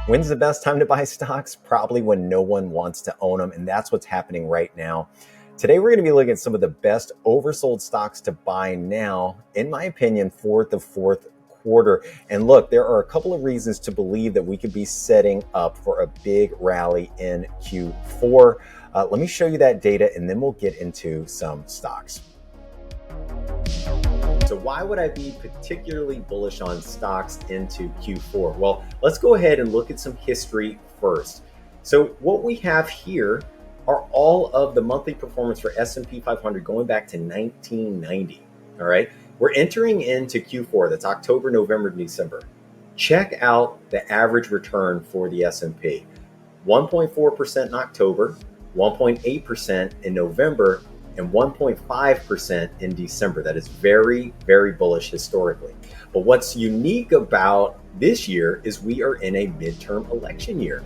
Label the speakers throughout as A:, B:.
A: When's the best time to buy stocks? Probably when no one wants to own them, and that's what's happening right now. Today, we're going to be looking at some of the best oversold stocks to buy now, in my opinion, for the fourth quarter. And look, there are a couple of reasons to believe that we could be setting up for a big rally in Q4. Let me show you that data, and then we'll get into some stocks. So why would I be particularly bullish on stocks into Q4? Well, let's go ahead and look at some history first. So what we have here are all of the monthly performance for S&P 500 going back to 1990, all right? We're entering into Q4, that's October, November, December. Check out the average return for the S&P. 1.4% in October, 1.8% in November, and 1.5% in December. That is very, very bullish historically. But what's unique about this year is we are in a midterm election year.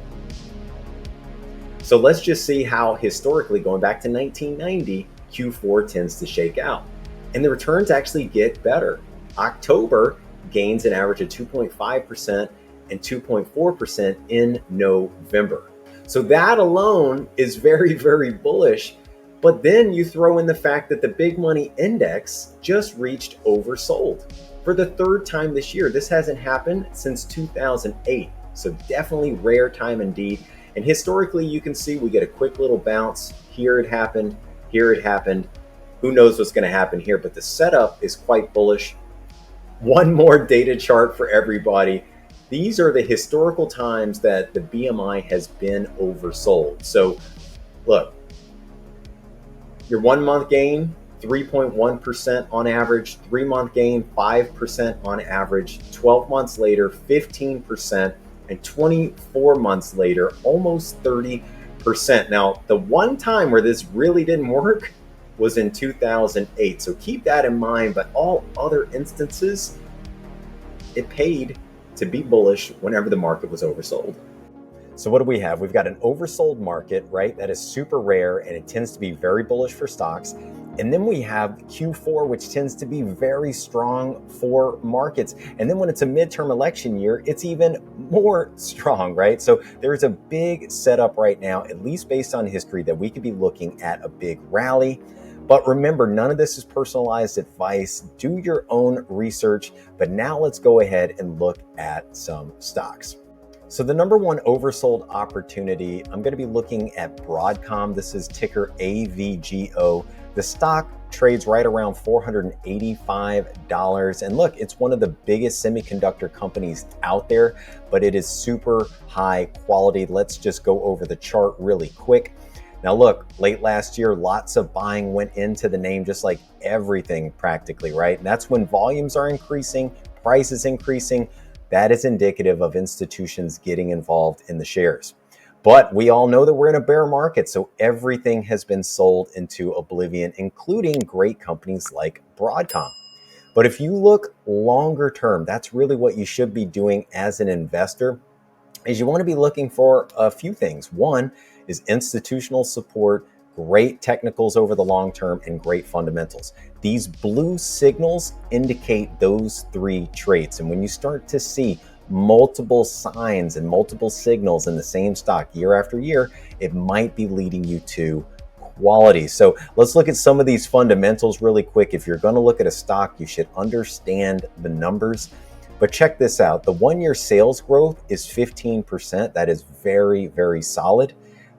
A: So let's just see how historically, going back to 1990, Q4 tends to shake out. And the returns actually get better. October gains an average of 2.5% and 2.4% in November. So that alone is very, very bullish. But then you throw in the fact that the big money index just reached oversold for the third time this year. This hasn't happened since 2008. So definitely rare time indeed. And historically, you can see we get a quick little bounce. Here it happened. Here it happened. Who knows what's going to happen here? But the setup is quite bullish. One more data chart for everybody. These are the historical times that the BMI has been oversold. So look. Your 1 month gain, 3.1% on average, 3 month gain, 5% on average, 12 months later, 15%, and 24 months later, almost 30%. Now, the one time where this really didn't work was in 2008. So keep that in mind, but all other instances, it paid to be bullish whenever the market was oversold. So what do we have? We've got an oversold market, right? That is super rare, and it tends to be very bullish for stocks. And then we have Q4, which tends to be very strong for markets. And then when it's a midterm election year, it's even more strong, right? So there's a big setup right now, at least based on history, that we could be looking at a big rally. But remember, none of this is personalized advice. Do your own research. But now let's go ahead and look at some stocks. So the number one oversold opportunity, I'm going to be looking at Broadcom. This is ticker AVGO. The stock trades right around $485. And look, it's one of the biggest semiconductor companies out there, but it is super high quality. Let's just go over the chart really quick. Now look, late last year, lots of buying went into the name, just like everything practically, right? And that's when volumes are increasing, prices increasing. That is indicative of institutions getting involved in the shares. But we all know that we're in a bear market, so everything has been sold into oblivion, including great companies like Broadcom. But if you look longer term, that's really what you should be doing as an investor, is you want to be looking for a few things. One is institutional support, great technicals over the long term, and great fundamentals. These blue signals indicate those three traits. And when you start to see multiple signs and multiple signals in the same stock year after year, it might be leading you to quality. So let's look at some of these fundamentals really quick. If you're going to look at a stock, you should understand the numbers. But check this out. The 1 year sales growth is 15%. That is very, very solid.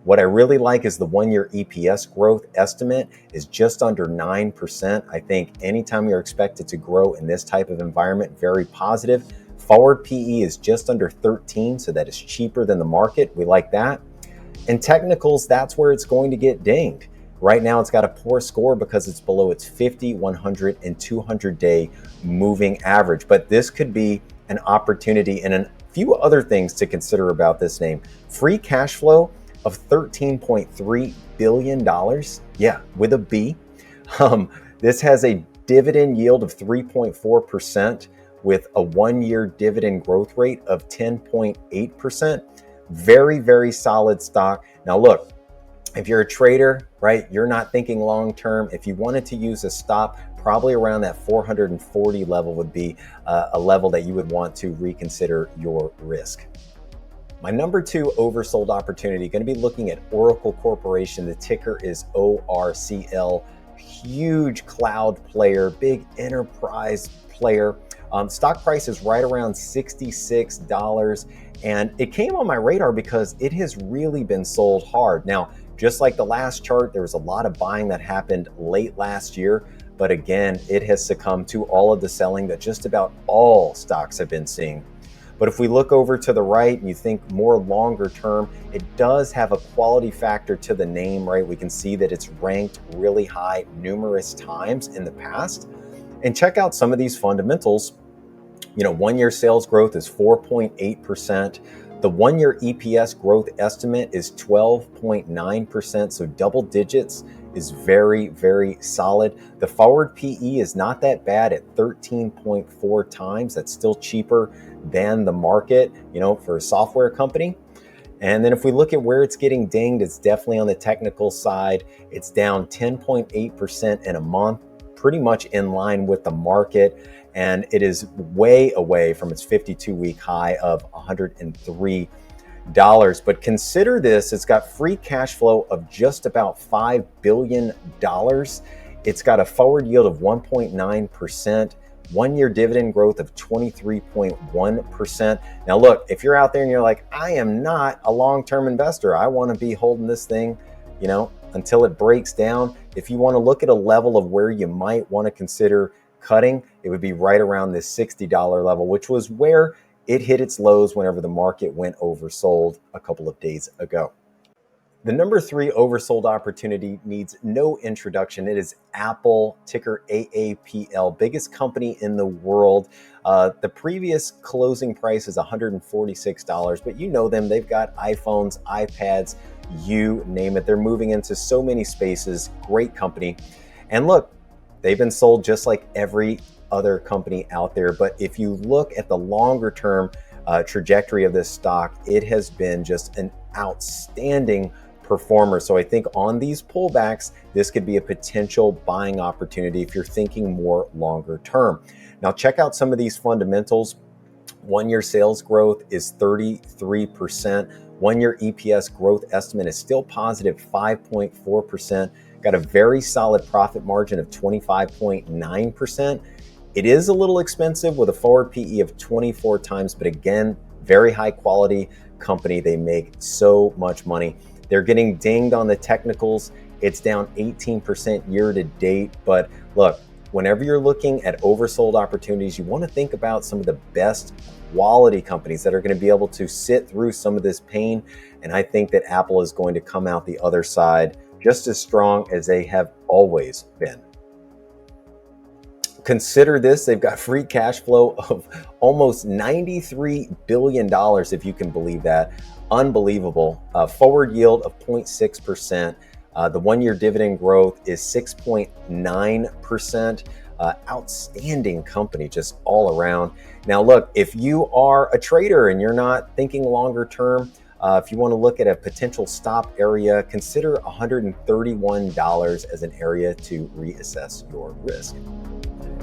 A: What I really like is the 1 year EPS growth estimate is just under 9%. I think anytime you're expected to grow in this type of environment, very positive. Forward PE is just under 13, so that is cheaper than the market. We like that. And technicals, that's where it's going to get dinged. Right now, it's got a poor score because it's below its 50, 100, and 200-day moving average. But this could be an opportunity, and a few other things to consider about this name. Free cash flow of $13.3 billion. Yeah, with a B. This has a dividend yield of 3.4% with a 1 year dividend growth rate of 10.8%. Very, very solid stock. Now look, if you're a trader, right, you're not thinking long term. If you wanted to use a stop, probably around that 440 level would be a level that you would want to reconsider your risk. My number two oversold opportunity, going to be looking at Oracle Corporation. The ticker is ORCL. Huge cloud player, big enterprise player. Stock price is right around $66. And it came on my radar because it has really been sold hard. Now, just like the last chart, there was a lot of buying that happened late last year. But again, it has succumbed to all of the selling that just about all stocks have been seeing. But if we look over to the right and you think more longer term, it does have a quality factor to the name, right? We can see that it's ranked really high numerous times in the past. And check out some of these fundamentals. You know, 1 year sales growth is 4.8%. The 1 year EPS growth estimate is 12.9%. So double digits is very, very solid. The forward PE is not that bad at 13.4 times. That's still cheaper than the market, you know, for a software company. And then if we look at where it's getting dinged, it's definitely on the technical side. It's down 10.8% in a month, pretty much in line with the market. And it is way away from its 52-week high of $103. But consider this, it's got free cash flow of just about $5 billion. It's got a forward yield of 1.9%, 1 year dividend growth of 23.1%. Now look, if you're out there and you're like, I am not a long-term investor, I want to be holding this thing, you know, until it breaks down. If you want to look at a level of where you might want to consider cutting, it would be right around this $60 level, which was where it hit its lows whenever the market went oversold a couple of days ago. The number three oversold opportunity needs no introduction. It is Apple, ticker AAPL, biggest company in the world. The previous closing price is $146, but you know them. They've got iPhones, iPads, you name it. They're moving into so many spaces. Great company. And look, they've been sold just like every other company out there. But if you look at the longer term trajectory of this stock, it has been just an outstanding performer. So I think on these pullbacks, this could be a potential buying opportunity if you're thinking more longer term. Now check out some of these fundamentals. 1 year sales growth is 33%. 1 year EPS growth estimate is still positive 5.4%. Got a very solid profit margin of 25.9%. It is a little expensive with a forward PE of 24 times, but again, very high quality company. They make so much money. They're getting dinged on the technicals. It's down 18% year to date. But look, whenever you're looking at oversold opportunities, you want to think about some of the best quality companies that are going to be able to sit through some of this pain. And I think that Apple is going to come out the other side just as strong as they have always been. Consider this, they've got free cash flow of almost $93 billion, if you can believe that. Unbelievable. Forward yield of 0.6%. The 1 year dividend growth is 6.9%. Outstanding company just all around. Now look, if you are a trader and you're not thinking longer term, if you want to look at a potential stop area, consider $131 as an area to reassess your risk.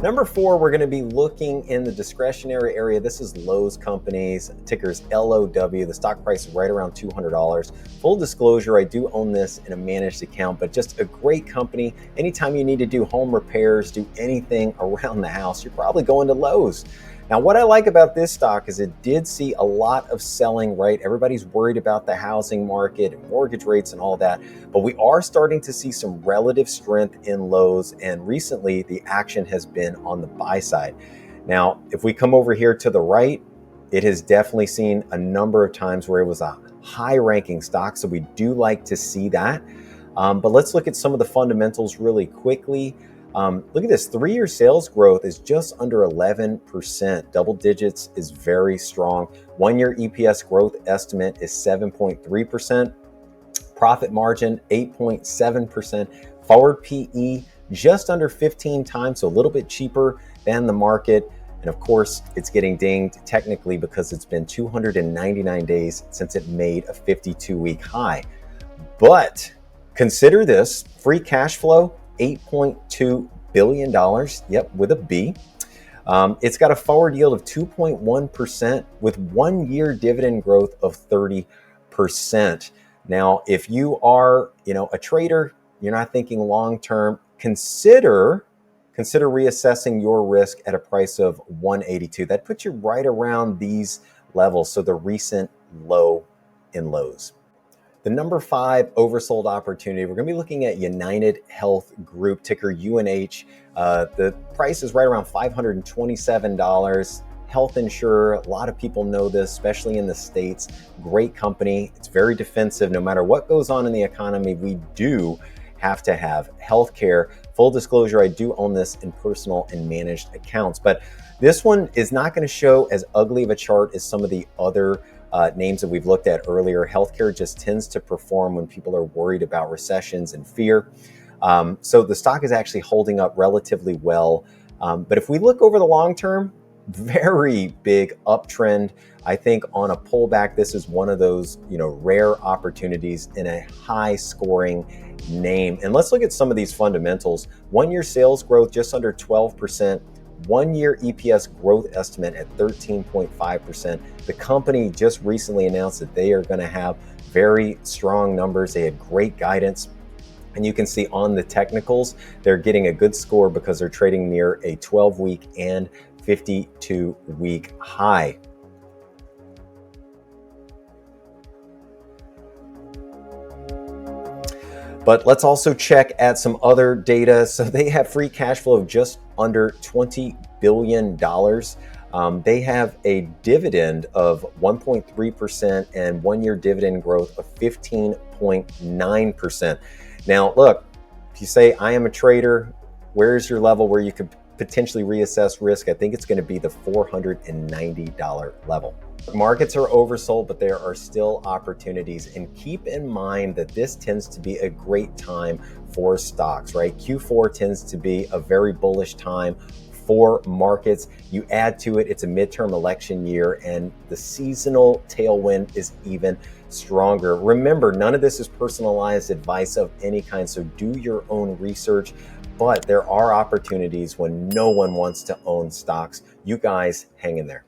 A: Number four, we're going to be looking in the discretionary area. This is Lowe's companies, tickers LOW. The stock price is right around $200. Full disclosure, I do own this in a managed account, but just a great company. Anytime you need to do home repairs, do anything around the house, you're probably going to Lowe's. Now, what I like about this stock is it did see a lot of selling, right? Everybody's worried about the housing market and mortgage rates and all that, but we are starting to see some relative strength in Lowe's, and recently the action has been on the buy side. Now, if we come over here to the right, it has definitely seen a number of times where it was a high ranking stock, so we do like to see that. But let's look at some of the fundamentals really quickly. Look at this, 3 year sales growth is just under 11%. Double digits is very strong. 1 year EPS growth estimate is 7.3%. Profit margin, 8.7%. Forward PE, just under 15 times, so a little bit cheaper than the market. And of course, it's getting dinged technically because it's been 299 days since it made a 52-week high. But consider this, free cash flow, $8.2 billion, yep, with a B. It's got a forward yield of 2.1% with 1 year dividend growth of 30%. Now, if you are, a trader, you're not thinking long term, consider reassessing your risk at a price of 182. That puts you right around these levels, so the recent low in Lowe's. The number 5 oversold opportunity, we're going to be looking at UnitedHealth Group, ticker UNH. The price is right around $527. Health insurer, a lot of people know this, especially in the States. Great company. It's very defensive. No matter what goes on in the economy, we do have to have healthcare. Full disclosure, I do own this in personal and managed accounts, but this one is not going to show as ugly of a chart as some of the other names that we've looked at earlier. Healthcare just tends to perform when people are worried about recessions and fear. So the stock is actually holding up relatively well. But if we look over the long term, very big uptrend. I think on a pullback, this is one of those, rare opportunities in a high scoring name. And let's look at some of these fundamentals. 1 year sales growth just under 12%. 1 year EPS growth estimate at 13.5%. The company just recently announced that they are going to have very strong numbers. They had great guidance. And you can see on the technicals, they're getting a good score because they're trading near a 12-week and 52-week high. But let's also check at some other data. So they have free cash flow of just under $20 billion. They have a dividend of 1.3% and 1 year dividend growth of 15.9%. Now, look, if you say, I am a trader, where's your level where you could potentially reassess risk? I think it's going to be the $490 level. Markets are oversold, but there are still opportunities. And keep in mind that this tends to be a great time for stocks, right? Q4 tends to be a very bullish time for markets. You add to it, it's a midterm election year, and the seasonal tailwind is even stronger. Remember, none of this is personalized advice of any kind, so do your own research. But there are opportunities when no one wants to own stocks. You guys hang in there.